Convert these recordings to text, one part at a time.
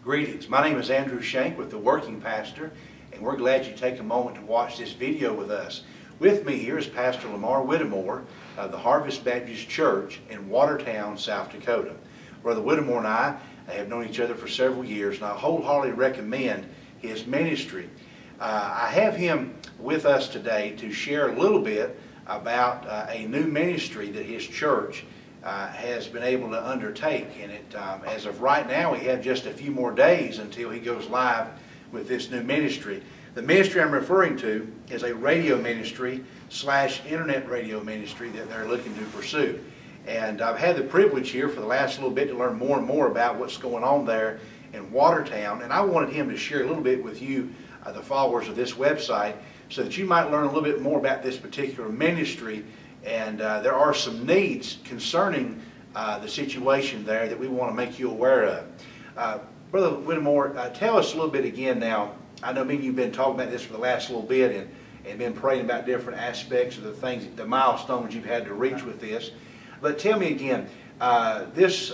Greetings. My name is Andrew Shank with The Working Pastor, and we're glad you take a moment to watch this video with us. With me here is Pastor Lamar Whittemore of the Harvest Baptist Church in Watertown, South Dakota. Brother Whittemore and I have known each other for several years, and I wholeheartedly recommend his ministry. I have him with us today to share a little bit about a new ministry that his church has been able to undertake. And as of right now, we have just a few more days until he goes live with this new ministry. The ministry I'm referring to is a radio ministry / internet radio ministry that they're looking to pursue. And I've had the privilege here for the last little bit to learn more and more about what's going on there in Watertown. And I wanted him to share a little bit with you, the followers of this website, so that you might learn a little bit more about this particular ministry. And there are some needs concerning the situation there that we want to make you aware of. Brother Whittemore, tell us a little bit again now. I know me and you've been talking about this for the last little bit and been praying about different aspects of the things, the milestones you've had to reach with this. But tell me again, this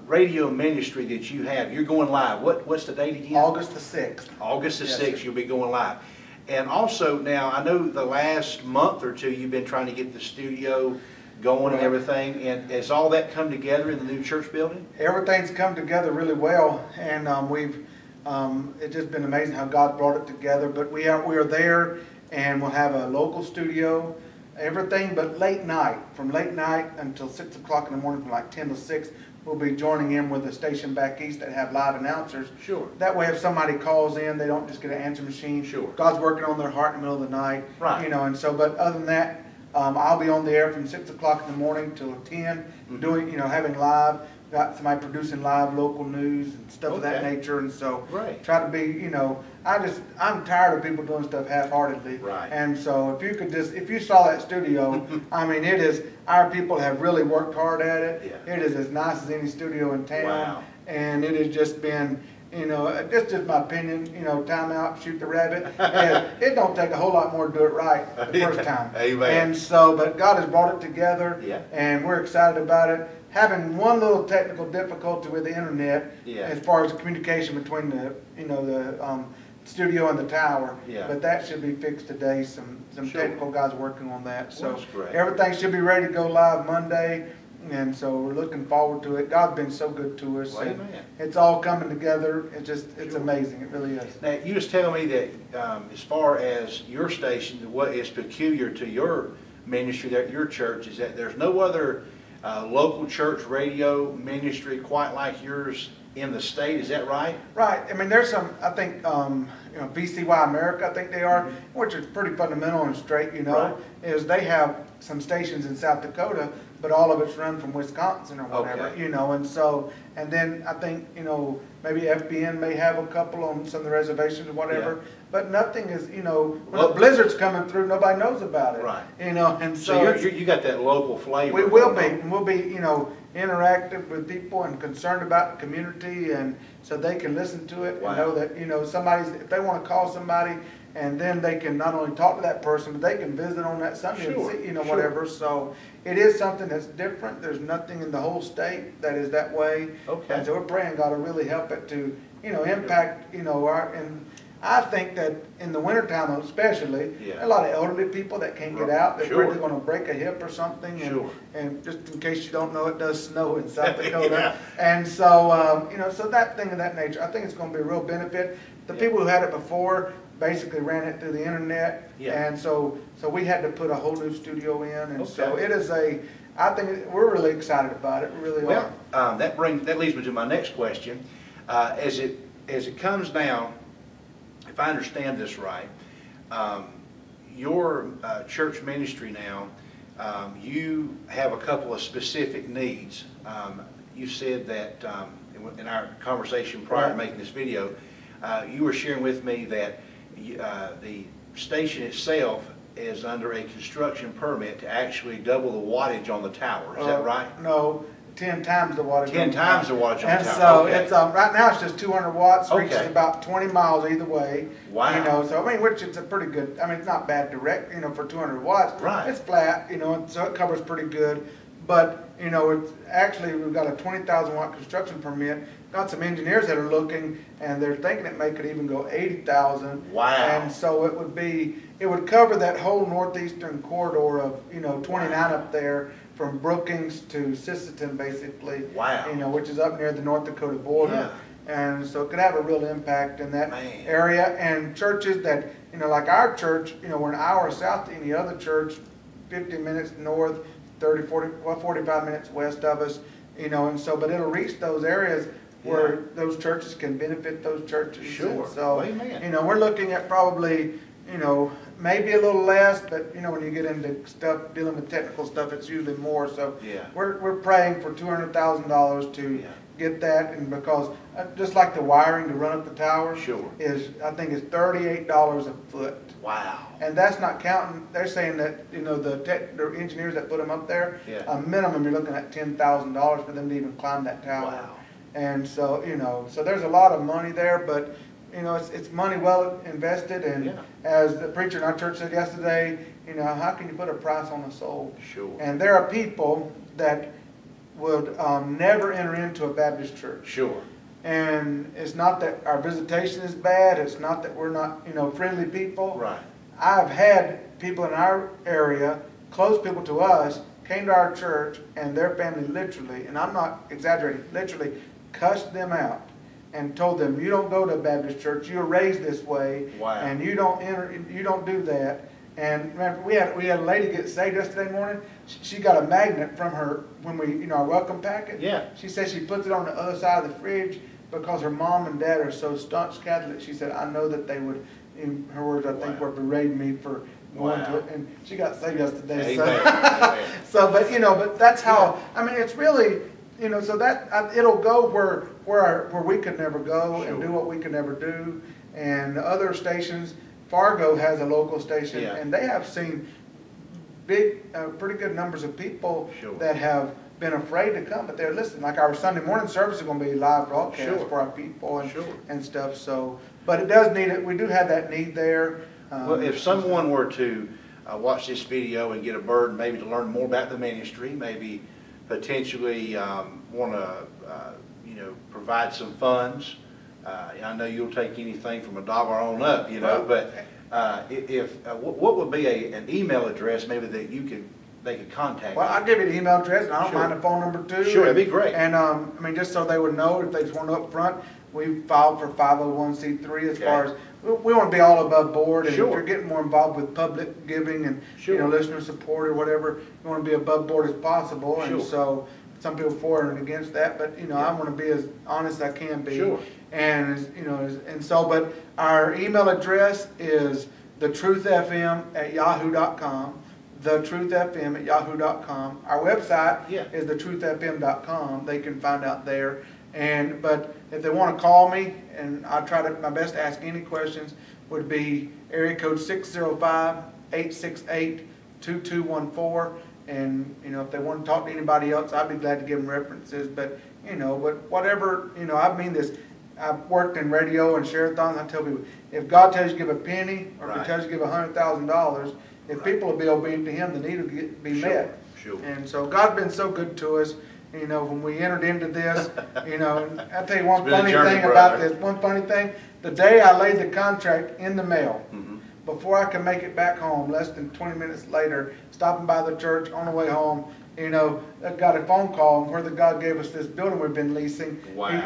radio ministry that you have, you're going live. What's the date again? August the 6th. August the 6th, sir. You'll be going live. And also now, I know the last month or two you've been trying to get the studio going and everything. And has all that come together in the new church building? Everything's come together really well, and it's just been amazing how God brought it together. But we are there, and we'll have a local studio, everything but late night, from late night until 6 o'clock in the morning, from like 10 to 6. We'll be joining in with a station back east that have live announcers. Sure. That way, if somebody calls in, they don't just get an answer machine. Sure. God's working on their heart in the middle of the night. Right. You know, and so, but other than that, I'll be on the air from 6 o'clock in the morning till 10, doing, having live. Got somebody producing live local news and stuff of that nature, and so try to be, I'm tired of people doing stuff half-heartedly. Right. And so if you saw that studio, I mean, our people have really worked hard at it. Yeah. It is as nice as any studio in town. Wow. And it has just been, just my opinion, time out, shoot the rabbit. It don't take a whole lot more to do it right the first time. Amen. And so, but God has brought it together, and we're excited about it. Having one little technical difficulty with the internet, as far as the communication between the studio and the tower, but that should be fixed today. Some technical guys working on that, so everything should be ready to go live Monday, and so we're looking forward to it. God's been so good to us. Well, it's all coming together. It's amazing. It really is. Now, you just tell me that as far as your station, what is peculiar to your ministry there at your church is that there's no other local church radio ministry quite like yours in the state. Is that right? Right. I mean, there's some, I think, BCY America, I think they are, which is pretty fundamental and straight, is they have some stations in South Dakota, but all of it's run from Wisconsin or whatever, and so, and then I think, maybe FBN may have a couple on some of the reservations or whatever, but nothing is, when the blizzard's coming through, nobody knows about it. Right. And so you got that local flavor. We will be, and we'll be, interactive with people and concerned about the community, and so they can listen to it and know that, if they want to call somebody, and then they can not only talk to that person, but they can visit on that Sunday and see, whatever. So it is something that's different. There's nothing in the whole state that is that way. Okay. And so we're praying God will really help it to, impact, and I think that in the wintertime especially, a lot of elderly people that can't get out, they're afraid they're going to break a hip or something. And just in case you don't know, it does snow in South Dakota. And so, so that thing of that nature, I think it's going to be a real benefit. The people who had it before basically ran it through the internet. And so we had to put a whole new studio in. And so it is I think we're really excited about it. We really are. That leads me to my next question. As it comes down, if I understand this right, your church ministry now, you have a couple of specific needs. You said that in our conversation prior to making this video, you were sharing with me that the station itself is under a construction permit to actually double the wattage on the tower. Is that right? No. 10 times the wattage. 10 times the wattage on the tower. And so it's right now it's just 200 watts, reaches about 20 miles either way. Wow. So I mean, which it's a pretty good. I mean, it's not bad direct. For 200 watts. Right. It's flat. And so it covers pretty good. but, you know, it's actually, we've got a 20,000 watt construction permit. Got some engineers that are looking, and they're thinking it could even go 80,000. Wow. And so it would cover that whole northeastern corridor of, you know, 29 up there from Brookings to Sisseton, basically. Wow. You know, which is up near the North Dakota border. Yeah. And so it could have a real impact in that area. And churches that, you know, like our church, you know, we're an hour south to any other church, 50 minutes north, 45 minutes west of us, you know, and so, but it'll reach those areas where those churches can benefit those churches. Sure. And so, amen. You know, we're looking at probably, you know, maybe a little less, but, you know, when you get into stuff, dealing with technical stuff, it's usually more. So we're praying for $200,000 to get that, and because just like the wiring to run up the tower is, I think it's $38 a foot. Wow. And that's not counting, they're saying that, you know, the engineers that put them up there, a minimum you're looking at $10,000 for them to even climb that tower. Wow. And so, you know, so there's a lot of money there, but, you know, it's money well invested. And as the preacher in our church said yesterday, you know, how can you put a price on a soul? Sure. And there are people that would never enter into a Baptist church. Sure. And it's not that our visitation is bad. It's not that we're not, you know, friendly people. Right. I've had people in our area, close people to us, came to our church, and their family literally, and I'm not exaggerating, literally cussed them out and told them, you don't go to a Baptist church, you were raised this way, and you don't do that. And remember, we had a lady get saved yesterday morning. She got a magnet from her, when we, you know, our welcome packet. Yeah. She said she puts it on the other side of the fridge because her mom and dad are so staunch Catholic. She said, I know that they would, in her words, I think, were berating me for going to it. And she got saved yesterday. So, but, you know, but that's how, I mean, it's really, you know, so that it'll go where we could never go and do what we could never do. And other stations, Fargo has a local station, and they have seen big, pretty good numbers of people that have been afraid to come, but they're listening. Like our Sunday morning service is going to be live broadcast for our people and stuff. So, but it does need it. We do have that need there. Well, if someone were to watch this video and get a burden, maybe to learn more about the ministry, maybe potentially want to, you know, provide some funds. I know you'll take anything from $1 on up, you know, but what would be an email address maybe that they could contact you? Well, I'll give you the email address, and I don't mind the phone number too. Sure, that'd be great. And I mean, just so they would know, if they just want to up front, we filed for 501c3 as far as, we want to be all above board, and if you're getting more involved with public giving and you know, listener support or whatever, you want to be above board as possible. And so some people for and against that, but you know, I want to be as honest as I can be. And you know, and so, but our email address is thetruthfm@yahoo.com. thetruthfm@yahoo.com. Our website is thetruthfm.com. They can find out there. And but if they want to call me, and I try to my best to ask any questions, would be area code 605-868-2214. And you know, if they want to talk to anybody else, I'd be glad to give them references. But you know, but whatever, you know, I mean this. I've worked in radio and share-a-thons. I tell people, if God tells you to give a penny, or if He tells you to give $100,000, if people will be obedient to Him, the need will be met. And so God's been so good to us. You know, when we entered into this, you know, and I'll tell you one funny thing about this. One funny thing, the day I laid the contract in the mail, before I could make it back home, less than 20 minutes later, stopping by the church on the way home, you know, I got a phone call where the God gave us this building we've been leasing.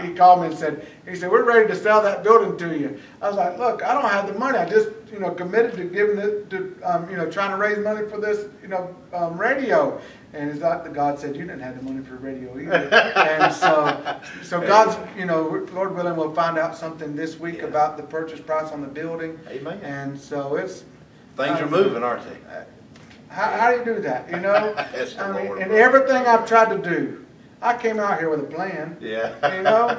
He called me and said, we're ready to sell that building to you. I was like, look, I don't have the money. I just, you know, committed to giving it to, you know, trying to raise money for this, you know, radio. And it's like the God said, you didn't have the money for radio either. And so God's, you know, Lord willing, we'll find out something this week about the purchase price on the building. Amen. And so it's things are moving, aren't they? How do you do that? You know, I mean, and everything I've tried to do, I came out here with a plan. Yeah. You know,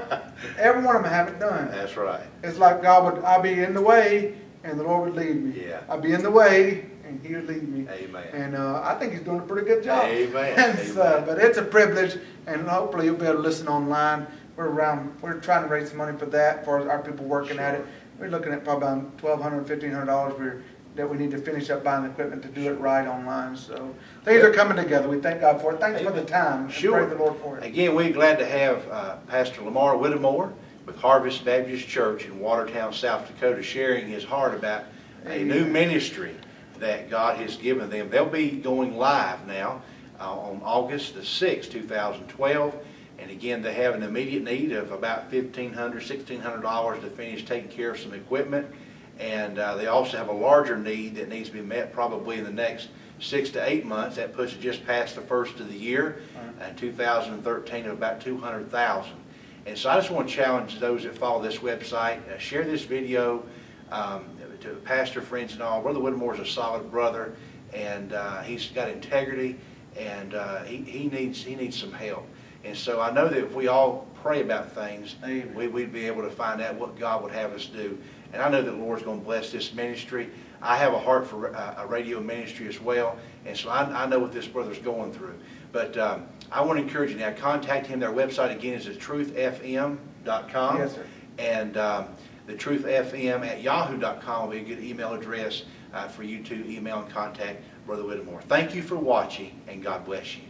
every one of them I haven't done. That's right. It's like God would, I'd be in the way, and the Lord would lead me. Yeah. I'd be in the way, and He would lead me. Amen. And I think He's doing a pretty good job. Amen. And but it's a privilege, and hopefully you'll be able to listen online. We're trying to raise some money for that, for our people working at it. We're looking at probably about $1,200, $1,500 we're that we need to finish up buying the equipment to do it right online. So things are coming together. We thank God for it. Thanks for the time. And Sure. praise the Lord for it. Again, we're glad to have Pastor Lamar Whittemore with Harvest Baptist Church in Watertown, South Dakota, sharing his heart about a new ministry that God has given them. They'll be going live now on August the 6th, 2012. And again, they have an immediate need of about $1,500, $1,600 to finish taking care of some equipment. And they also have a larger need that needs to be met probably in the next 6 to 8 months. That puts it just past the first of the year, 2013, of about $200,000. And so I just want to challenge those that follow this website, share this video to pastor friends and all. Brother Whittemore is a solid brother, and he's got integrity, and he needs some help. And so I know that if we all pray about things, we'd be able to find out what God would have us do. And I know that the Lord's going to bless this ministry. I have a heart for a radio ministry as well, and so I know what this brother's going through. But I want to encourage you now, contact him. Their website again is thetruthfm.com. Yes, sir. And thetruthfm@yahoo.com will be a good email address for you to email and contact Brother Whittemore. Thank you for watching, and God bless you.